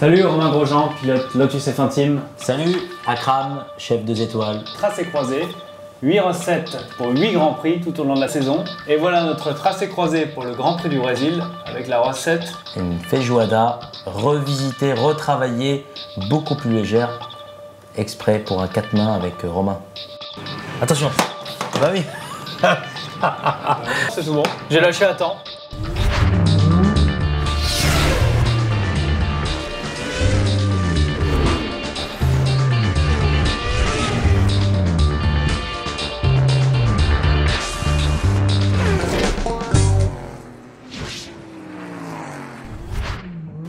Salut Romain Grosjean, pilote Lotus F1 Team. Salut Akram, chef 2 étoiles. Tracé croisé, 8 recettes pour 8 grands prix tout au long de la saison. Et voilà notre tracé croisé pour le Grand Prix du Brésil avec la recette. Une feijoada revisitée, retravaillée, beaucoup plus légère, exprès pour un 4 mains avec Romain. Attention. Bah oui. C'est tout bon, j'ai lâché à temps.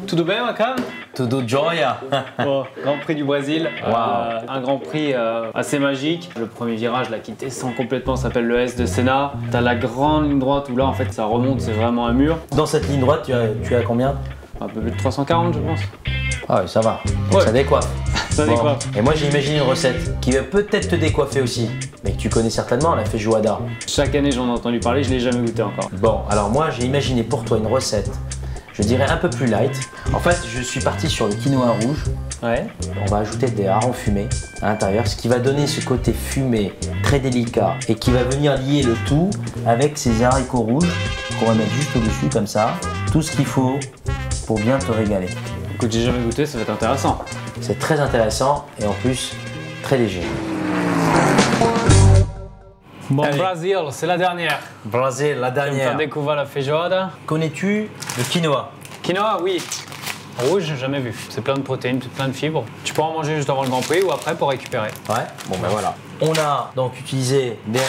Tout bien, Makam? Tudo joia. Bon, Grand Prix du Brésil, Wow. Un Grand Prix assez magique. Le premier virage là qui descend complètement s'appelle le S de Senna. T'as la grande ligne droite où là en fait ça remonte, c'est vraiment un mur. Dans cette ligne droite, tu as combien? Un peu plus de 340 je pense. Ah oui, ça va. Donc Ouais. ça décoiffe. Ça décoiffe. Et moi j'ai imaginé une recette qui va peut-être te décoiffer aussi, mais que tu connais certainement, la feijoada. Chaque année j'en ai entendu parler, je l'ai jamais goûté encore. Bon, alors moi j'ai imaginé pour toi une recette, je dirais un peu plus light. En fait, je suis parti sur le quinoa rouge. Ouais. On va ajouter des harengs fumés à l'intérieur, ce qui va donner ce côté fumé très délicat et qui va venir lier le tout avec ces haricots rouges qu'on va mettre juste au-dessus comme ça. Tout ce qu'il faut pour bien te régaler. Écoute, j'ai jamais goûté, ça va être intéressant. C'est très intéressant et en plus très léger. Bon, Allez. Brésil, c'est la dernière. Brésil, la Tu vas me faire découvrir la feijoada. Connais-tu le quinoa? Quinoa, oui. Rouge, jamais vu. C'est plein de protéines, plein de fibres. Tu peux en manger juste avant le Grand Prix ou après pour récupérer. Ouais, bon ben voilà. On a donc utilisé des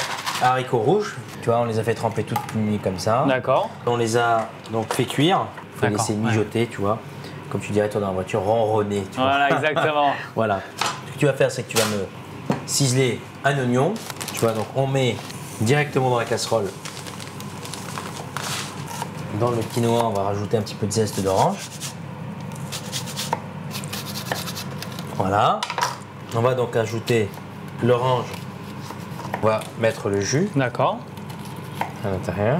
haricots rouges. Tu vois, on les a fait tremper toute une nuit comme ça. D'accord. On les a donc fait cuire. Il faut D'accord, laisser mijoter, tu vois. Comme tu dirais toi dans la voiture, ronronner. Tu vois. Voilà, exactement. Voilà. Ce que tu vas faire, c'est que tu vas me ciseler un oignon. Tu vois, donc on met directement dans la casserole. Dans le quinoa, on va rajouter un petit peu de zeste d'orange. Voilà. On va donc ajouter l'orange. On va mettre le jus D'accord. à l'intérieur.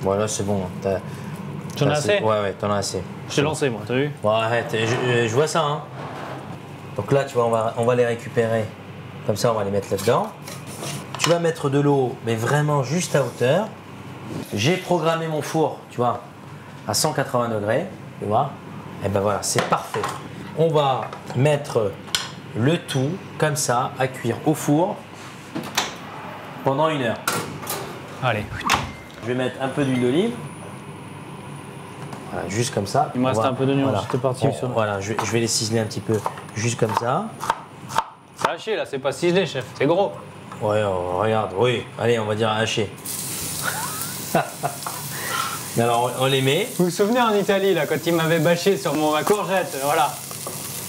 Voilà, c'est bon. T'en as assez? Ouais, t'en as assez. Je t'ai lancé, moi, t'as vu? Bon, arrête, je vois ça. Hein. Donc là, tu vois, on va les récupérer. Comme ça, on va les mettre là-dedans. Tu vas mettre de l'eau, mais vraiment juste à hauteur. J'ai programmé mon four, tu vois, à 180 degrés. Tu vois? Et ben voilà, c'est parfait. On va mettre le tout, comme ça, à cuire au four pendant 1 heure. Allez. Je vais mettre un peu d'huile d'olive. Voilà, juste comme ça. Il me reste un peu d'oignon, j'étais parti Bon, sur le- voilà, je vais les ciseler un petit peu, juste comme ça. C'est haché, là, c'est pas ciselé, chef. C'est gros. Ouais, regarde, oui. Allez, on va dire haché. Mais alors, on les met. Vous vous souvenez en Italie, là, quand il m'avait bâché sur ma courgette, voilà.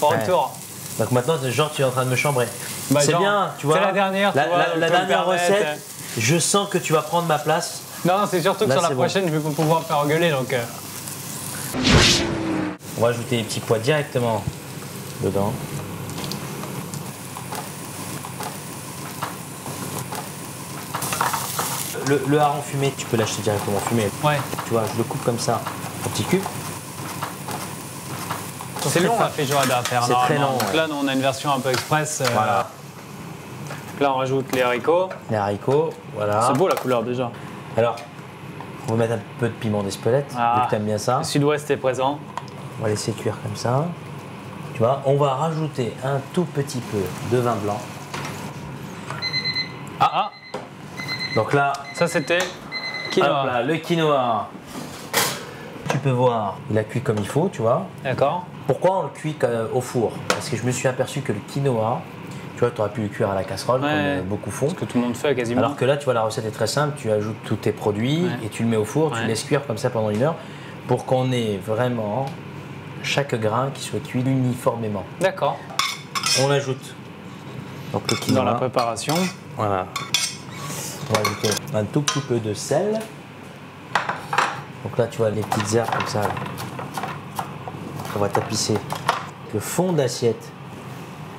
Au retour. Donc maintenant, genre, tu es en train de me chambrer. Bah, c'est genre, bien, tu vois. c'est la dernière, tu vois, donc la je peux me dernière permettre. recette, je sens que tu vas prendre ma place. Non, c'est surtout que Là, sur la c'est bon. prochaine, je vais pas pouvoir me faire engueuler, donc... On va ajouter les petits pois directement dedans. Le hareng fumé, tu peux l'acheter directement fumé. Ouais. Tu vois, je le coupe comme ça, en petits cubes. C'est long, la feijoada à faire, C'est très normalement. long, Donc ouais. là, nous, on a une version un peu express. Voilà. Donc là, on rajoute les haricots. Les haricots, voilà. C'est beau, la couleur, déjà. Alors, on va mettre un peu de piment d'Espelette, vu que tu aimes bien ça. Le sud-ouest est présent. On va laisser cuire comme ça. Tu vois, on va rajouter un tout petit peu de vin blanc. Ah, Donc là, ça, c'était hop quinoa. là, le quinoa. Tu peux voir, il a cuit comme il faut, tu vois. D'accord. Pourquoi on le cuit au four? Parce que je me suis aperçu que le quinoa, tu vois, tu aurais pu le cuire à la casserole, Ouais. comme beaucoup font. Ce que tout le monde fait, quasiment. Alors que là, tu vois, la recette est très simple. Tu ajoutes tous tes produits Ouais. et tu le mets au four, tu Ouais. le laisses cuire comme ça pendant 1 heure pour qu'on ait vraiment chaque grain qui soit cuit uniformément. D'accord. On ajoute donc le quinoa. Dans la préparation. Voilà. On va ajouter un tout petit peu de sel. Donc là, tu vois les petites herbes comme ça. Là. On va tapisser le fond d'assiette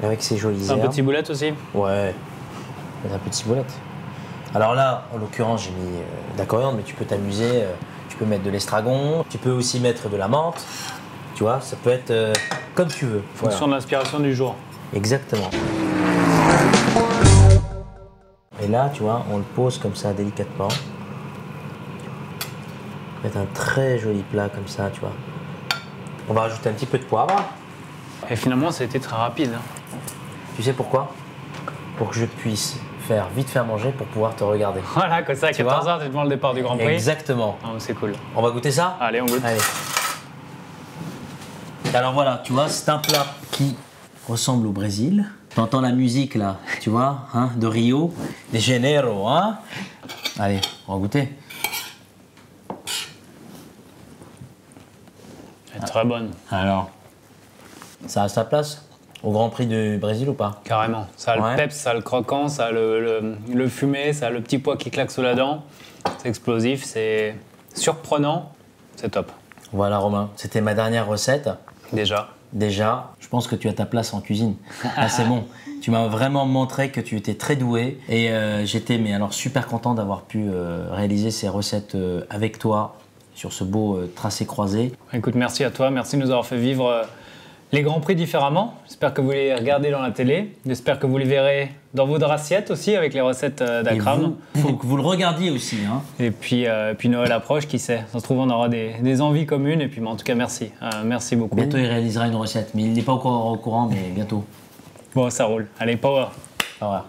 avec ces jolies Un herbes. petit boulette aussi. Ouais, un petit boulette. Alors là, en l'occurrence, j'ai mis de la coriandre, mais tu peux t'amuser. Tu peux mettre de l'estragon. Tu peux aussi mettre de la menthe. Tu Tu vois, ça peut être comme tu veux. En fonction de l'inspiration du jour. Exactement. Et là, tu vois, on le pose comme ça délicatement. Mettre un très joli plat comme ça, tu vois. On va rajouter un petit peu de poivre. Et finalement, ça a été très rapide. Hein. Tu sais pourquoi? Pour que je puisse vite faire manger pour pouvoir te regarder. Voilà, comme ça, à 14h, tu es devant le départ du Grand Prix. Exactement. Ah, c'est cool. On va goûter ça? Allez, on goûte. Allez. Alors voilà, tu vois, c'est un plat qui ressemble au Brésil. T'entends la musique là, tu vois, hein, de Rio, de Janeiro, hein. Allez, on va goûter. Elle est très bonne. Alors, ça a sa place au Grand Prix du Brésil ou pas? Carrément. Ça a le peps, ça a le croquant, ça a le fumé, ça a le petit pois qui claque sous la dent. C'est explosif, c'est surprenant, c'est top. Voilà Romain, c'était ma dernière recette. Déjà, je pense que tu as ta place en cuisine. Ah, c'est bon. Tu m'as vraiment montré que tu étais très doué et j'étais alors super content d'avoir pu réaliser ces recettes avec toi sur ce beau tracé croisé. Écoute, merci à toi, merci de nous avoir fait vivre les Grands Prix différemment. J'espère que vous les regardez dans la télé. J'espère que vous les verrez dans votre assiette aussi avec les recettes d'Akram. Il faut que vous le regardiez aussi. Hein. Et puis Noël approche, qui sait. Ça se trouve, on aura des envies communes. Et puis, en tout cas, merci. Merci beaucoup. Bientôt, il réalisera une recette. Mais il n'est pas encore au courant, mais bientôt. Bon, ça roule. Allez, power. Au revoir.